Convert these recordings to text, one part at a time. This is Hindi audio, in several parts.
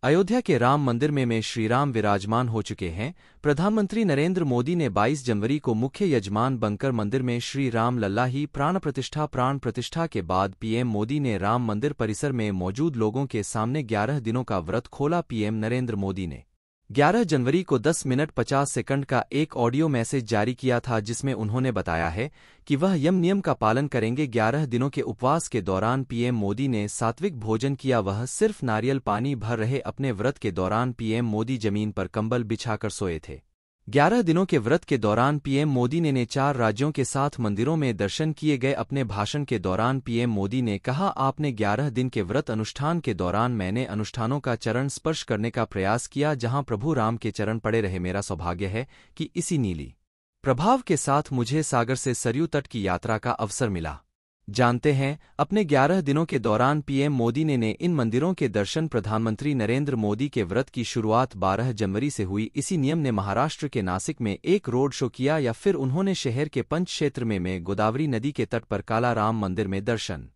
अयोध्या के राम मंदिर में श्री राम विराजमान हो चुके हैं। प्रधानमंत्री नरेंद्र मोदी ने 22 जनवरी को मुख्य यजमान बनकर मंदिर में श्री राम लल्ला ही प्राण प्रतिष्ठा के बाद पीएम मोदी ने राम मंदिर परिसर में मौजूद लोगों के सामने 11 दिनों का व्रत खोला। पीएम नरेंद्र मोदी ने 11 जनवरी को 10 मिनट 50 सेकंड का एक ऑडियो मैसेज जारी किया था, जिसमें उन्होंने बताया है कि वह यम नियम का पालन करेंगे। 11 दिनों के उपवास के दौरान पीएम मोदी ने सात्विक भोजन किया, वह सिर्फ नारियल पानी भर रहे। अपने व्रत के दौरान पीएम मोदी जमीन पर कंबल बिछाकर सोए थे। 11 दिनों के व्रत के दौरान पीएम मोदी ने 4 राज्यों के 7 मंदिरों में दर्शन किए गए। अपने भाषण के दौरान पीएम मोदी ने कहा, आपने 11 दिन के व्रत अनुष्ठान के दौरान मैंने अनुष्ठानों का चरण स्पर्श करने का प्रयास किया, जहां प्रभु राम के चरण पड़े रहे। मेरा सौभाग्य है कि इसी नीली प्रभाव के साथ मुझे सागर से सरयू तट की यात्रा का अवसर मिला। जानते हैं, अपने 11 दिनों के दौरान पीएम मोदी ने इन मंदिरों के दर्शन। प्रधानमंत्री नरेंद्र मोदी के व्रत की शुरुआत 12 जनवरी से हुई। इसी नियम ने महाराष्ट्र के नासिक में एक रोड शो किया, या फिर उन्होंने शहर के पंच क्षेत्र में गोदावरी नदी के तट पर काला राम मंदिर में दर्शन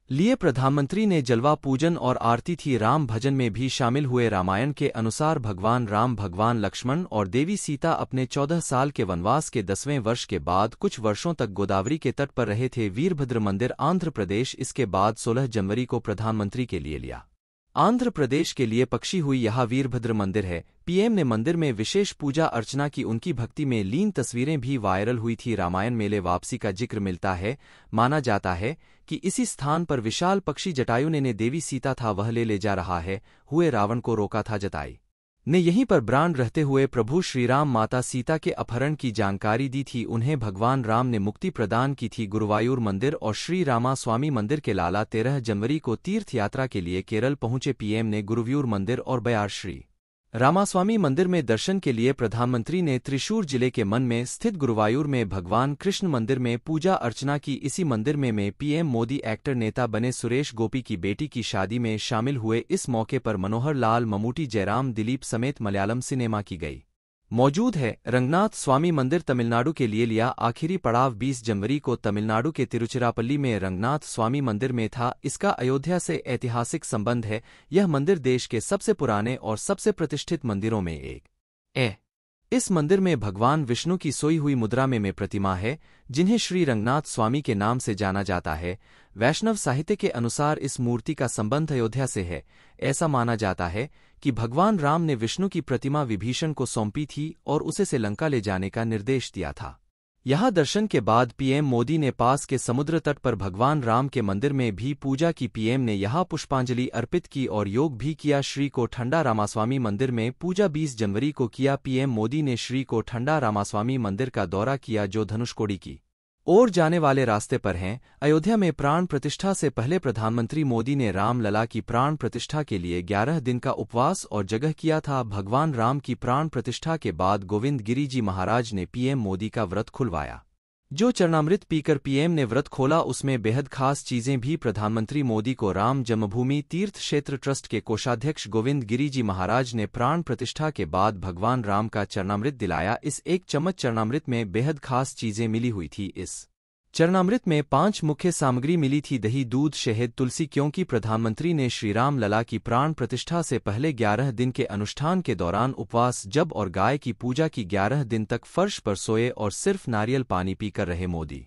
लिए। प्रधानमंत्री ने जलवा पूजन और आरती थी। राम भजन में भी शामिल हुए। रामायण के अनुसार भगवान राम, भगवान लक्ष्मण और देवी सीता अपने 14 साल के वनवास के 10वें वर्ष के बाद कुछ वर्षों तक गोदावरी के तट पर रहे थे। वीरभद्र मंदिर, आंध्र प्रदेश। इसके बाद 16 जनवरी को प्रधानमंत्री के लिए लिया आंध्र प्रदेश के लिए पक्षी हुई। यहाँ वीरभद्र मंदिर है। पीएम ने मंदिर में विशेष पूजा अर्चना की। उनकी भक्ति में लीन तस्वीरें भी वायरल हुई थी। रामायण मेले वापसी का जिक्र मिलता है। माना जाता है कि इसी स्थान पर विशाल पक्षी जटायु ने देवी सीता था, वह ले जा रहा है हुए रावण को रोका था। जटायु ने यहीं पर प्राण रहते हुए प्रभु श्रीराम माता सीता के अपहरण की जानकारी दी थी। उन्हें भगवान राम ने मुक्ति प्रदान की थी। गुरुवायूर मंदिर और श्री रामास्वामी मंदिर के लाला 13 जनवरी को तीर्थ यात्रा के लिए केरल पहुंचे। पीएम ने गुरुवायूर मंदिर और बयार श्री रामास्वामी मंदिर में दर्शन के लिए। प्रधानमंत्री ने त्रिशूर जिले के मन में स्थित गुरुवायूर में भगवान कृष्ण मंदिर में पूजा अर्चना की। इसी मंदिर में पीएम मोदी एक्टर नेता बने सुरेश गोपी की बेटी की शादी में शामिल हुए। इस मौके पर मनोहर लाल, ममूटी, जयराम, दिलीप समेत मलयालम सिनेमा की गई मौजूद है। रंगनाथ स्वामी मंदिर तमिलनाडु के लिए लिया आखिरी पड़ाव। 20 जनवरी को तमिलनाडु के तिरुचिरापल्ली में रंगनाथ स्वामी मंदिर में था। इसका अयोध्या से ऐतिहासिक संबंध है। यह मंदिर देश के सबसे पुराने और सबसे प्रतिष्ठित मंदिरों में एक है। इस मंदिर में भगवान विष्णु की सोई हुई मुद्रा में प्रतिमा है, जिन्हें श्री रंगनाथ स्वामी के नाम से जाना जाता है। वैष्णव साहित्य के अनुसार इस मूर्ति का संबंध अयोध्या से है। ऐसा माना जाता है कि भगवान राम ने विष्णु की प्रतिमा विभीषण को सौंपी थी और उसे से लंका ले जाने का निर्देश दिया था। यहाँ दर्शन के बाद पीएम मोदी ने पास के समुद्र तट पर भगवान राम के मंदिर में भी पूजा की। पीएम ने यहाँ पुष्पांजलि अर्पित की और योग भी किया। श्री कोठंडा रामास्वामी मंदिर में पूजा 20 जनवरी को किया। पीएम मोदी ने श्री कोठंडा रामास्वामी मंदिर का दौरा किया, जो धनुषकोडी की ओर जाने वाले रास्ते पर हैं। अयोध्या में प्राण प्रतिष्ठा से पहले प्रधानमंत्री मोदी ने राम लला की प्राण प्रतिष्ठा के लिए 11 दिन का उपवास और जगह किया था। भगवान राम की प्राण प्रतिष्ठा के बाद गोविंद गिरी जी महाराज ने पीएम मोदी का व्रत खुलवाया। जो चरणामृत पीकर पीएम ने व्रत खोला, उसमें बेहद खास चीजें भी। प्रधानमंत्री मोदी को राम जन्मभूमि तीर्थ क्षेत्र ट्रस्ट के कोषाध्यक्ष गोविंद गिरी जी महाराज ने प्राण प्रतिष्ठा के बाद भगवान राम का चरणामृत दिलाया। इस एक चम्मच चरणामृत में बेहद खास चीजें मिली हुई थी। इस चरणामृत में 5 मुख्य सामग्री मिली थी: दही, दूध, शहद, तुलसी। क्योंकि प्रधानमंत्री ने श्रीराम लला की प्राण प्रतिष्ठा से पहले 11 दिन के अनुष्ठान के दौरान उपवास जब और गाय की पूजा की। 11 दिन तक फर्श पर सोए और सिर्फ नारियल पानी पीकर रहे मोदी।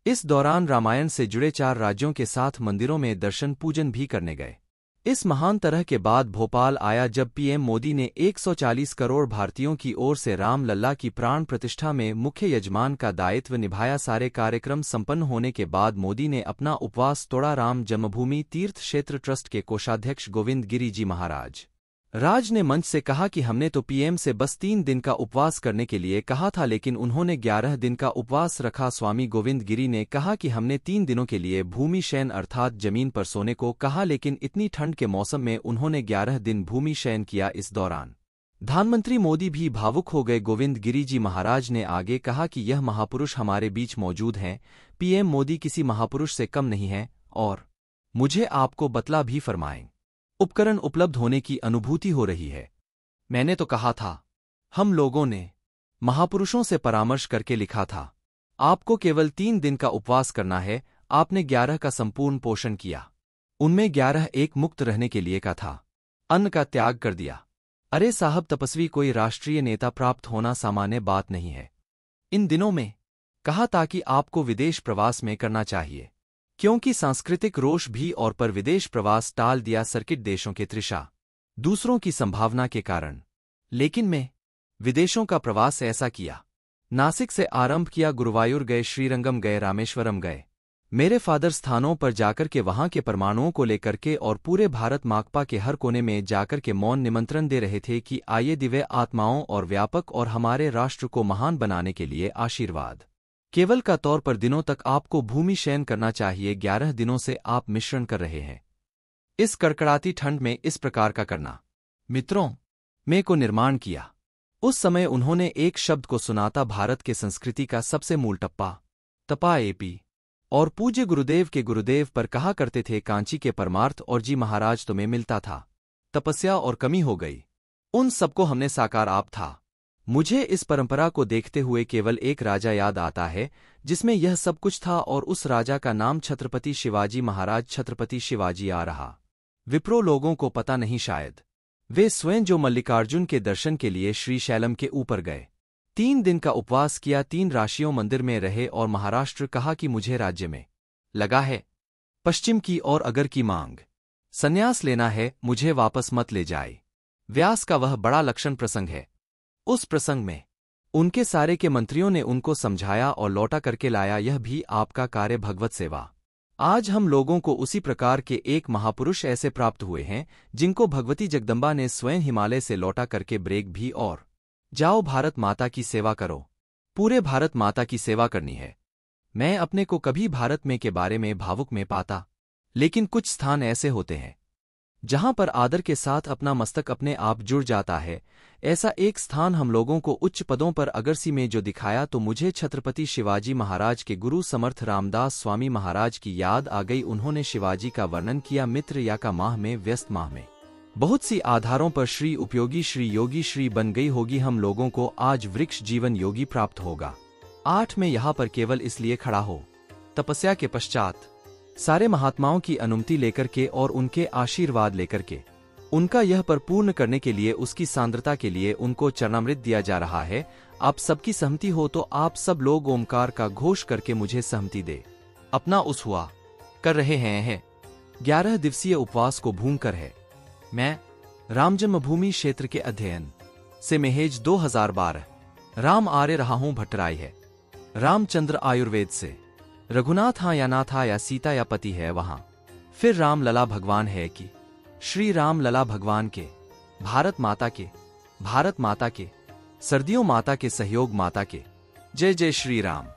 इस दौरान रामायण से जुड़े 4 राज्यों के 7 मंदिरों में दर्शन पूजन भी करने गए। इस महान तरह के बाद भोपाल आया, जब पीएम मोदी ने 140 करोड़ भारतीयों की ओर से राम लल्ला की प्राण प्रतिष्ठा में मुख्य यजमान का दायित्व निभाया। सारे कार्यक्रम संपन्न होने के बाद मोदी ने अपना उपवास तोड़ा। राम जन्मभूमि तीर्थ क्षेत्र ट्रस्ट के कोषाध्यक्ष गोविंद गिरी जी महाराज ने मंच से कहा कि हमने तो पीएम से बस 3 दिन का उपवास करने के लिए कहा था, लेकिन उन्होंने 11 दिन का उपवास रखा। स्वामी गोविंद गिरी ने कहा कि हमने 3 दिनों के लिए भूमि शयन अर्थात जमीन पर सोने को कहा, लेकिन इतनी ठंड के मौसम में उन्होंने 11 दिन भूमि शयन किया। इस दौरान प्रधानमंत्री मोदी भी भावुक हो गए। गोविंद गिरी जी महाराज ने आगे कहा कि यह महापुरुष हमारे बीच मौजूद हैं। पीएम मोदी किसी महापुरुष से कम नहीं है और मुझे आपको बतला भी फरमाएं। उपकरण उपलब्ध होने की अनुभूति हो रही है। मैंने तो कहा था, हम लोगों ने महापुरुषों से परामर्श करके लिखा था, आपको केवल 3 दिन का उपवास करना है। आपने 11 का संपूर्ण पोषण किया। उनमें 11 एक मुक्त रहने के लिए का था। अन्न का त्याग कर दिया। अरे साहब, तपस्वी कोई राष्ट्रीय नेता प्राप्त होना सामान्य बात नहीं है। इन दिनों में कहा था कि आपको विदेश प्रवास में करना चाहिए, क्योंकि सांस्कृतिक रोष भी और पर विदेश प्रवास टाल दिया सर्किट देशों के तृषा दूसरों की संभावना के कारण। लेकिन मैं विदेशों का प्रवास ऐसा किया। नासिक से आरंभ किया, गुरुवायूर गए, श्रीरंगम गए, रामेश्वरम गए, मेरे फादर स्थानों पर जाकर के वहां के परमाणुओं को लेकर के और पूरे भारत माकपा के हर कोने में जाकर के मौन निमंत्रण दे रहे थे कि आइए दिव्य आत्माओं और व्यापक और हमारे राष्ट्र को महान बनाने के लिए आशीर्वाद। केवल का तौर पर दिनों तक आपको भूमि शयन करना चाहिए। 11 दिनों से आप मिश्रण कर रहे हैं इस कड़कड़ाती ठंड में इस प्रकार का करना। मित्रों, मैं को निर्माण किया। उस समय उन्होंने एक शब्द को सुनाता भारत के संस्कृति का सबसे मूल तपा एपी और पूज्य गुरुदेव के गुरुदेव पर कहा करते थे, कांची के परमार्थ और जी महाराज तुम्हें मिलता था। तपस्या और कमी हो गई, उन सबको हमने साकार आप था। मुझे इस परंपरा को देखते हुए केवल एक राजा याद आता है जिसमें यह सब कुछ था, और उस राजा का नाम छत्रपति शिवाजी महाराज। छत्रपति शिवाजी आ रहा विप्रो लोगों को पता नहीं शायद। वे स्वयं जो मल्लिकार्जुन के दर्शन के लिए श्रीशैलम के ऊपर गए, 3 दिन का उपवास किया, 3 राशियों मंदिर में रहे और महाराष्ट्र कहा कि मुझे राज्य में लगा है पश्चिम की और अगर की मांग संन्यास लेना है, मुझे वापस मत ले जाए। व्यास का वह बड़ा लक्षण प्रसंग है। उस प्रसंग में उनके सारे के मंत्रियों ने उनको समझाया और लौटा करके लाया, यह भी आपका कार्य भगवत सेवा। आज हम लोगों को उसी प्रकार के एक महापुरुष ऐसे प्राप्त हुए हैं जिनको भगवती जगदम्बा ने स्वयं हिमालय से लौटा करके ब्रेक भी और जाओ भारत माता की सेवा करो। पूरे भारत माता की सेवा करनी है। मैं अपने को कभी भारत में के बारे में भावुक में पाता, लेकिन कुछ स्थान ऐसे होते हैं जहां पर आदर के साथ अपना मस्तक अपने आप जुड़ जाता है। ऐसा एक स्थान हम लोगों को उच्च पदों पर अगरसी में जो दिखाया, तो मुझे छत्रपति शिवाजी महाराज के गुरु समर्थ रामदास स्वामी महाराज की याद आ गई। उन्होंने शिवाजी का वर्णन किया, मित्र या का माह में व्यस्त माह में बहुत सी आधारों पर श्री उपयोगी श्री योगी श्री बन गई होगी। हम लोगों को आज वृक्ष जीवन योगी प्राप्त होगा। 8 में यहाँ पर केवल इसलिए खड़ा हो, तपस्या के पश्चात सारे महात्माओं की अनुमति लेकर के और उनके आशीर्वाद लेकर के उनका यह पर पूर्ण करने के लिए, उसकी सांद्रता के लिए उनको चरणामृत दिया जा रहा है। आप सबकी सहमति हो तो आप सब लोग ओमकार का घोष करके मुझे सहमति दे। अपना उस हुआ कर रहे हैं 11 दिवसीय उपवास को भूंग कर है। मैं राम जन्मभूमि क्षेत्र के अध्ययन से मेहेज 2012 राम आर्य रहा हूं भट्टराई है। रामचंद्र आयुर्वेद से रघुनाथ हाँ या नाथ या सीता या पति है वहां, फिर राम लला भगवान है कि श्री राम लला भगवान के भारत माता के सर्दियों माता के सहयोग माता के जय जय श्री राम।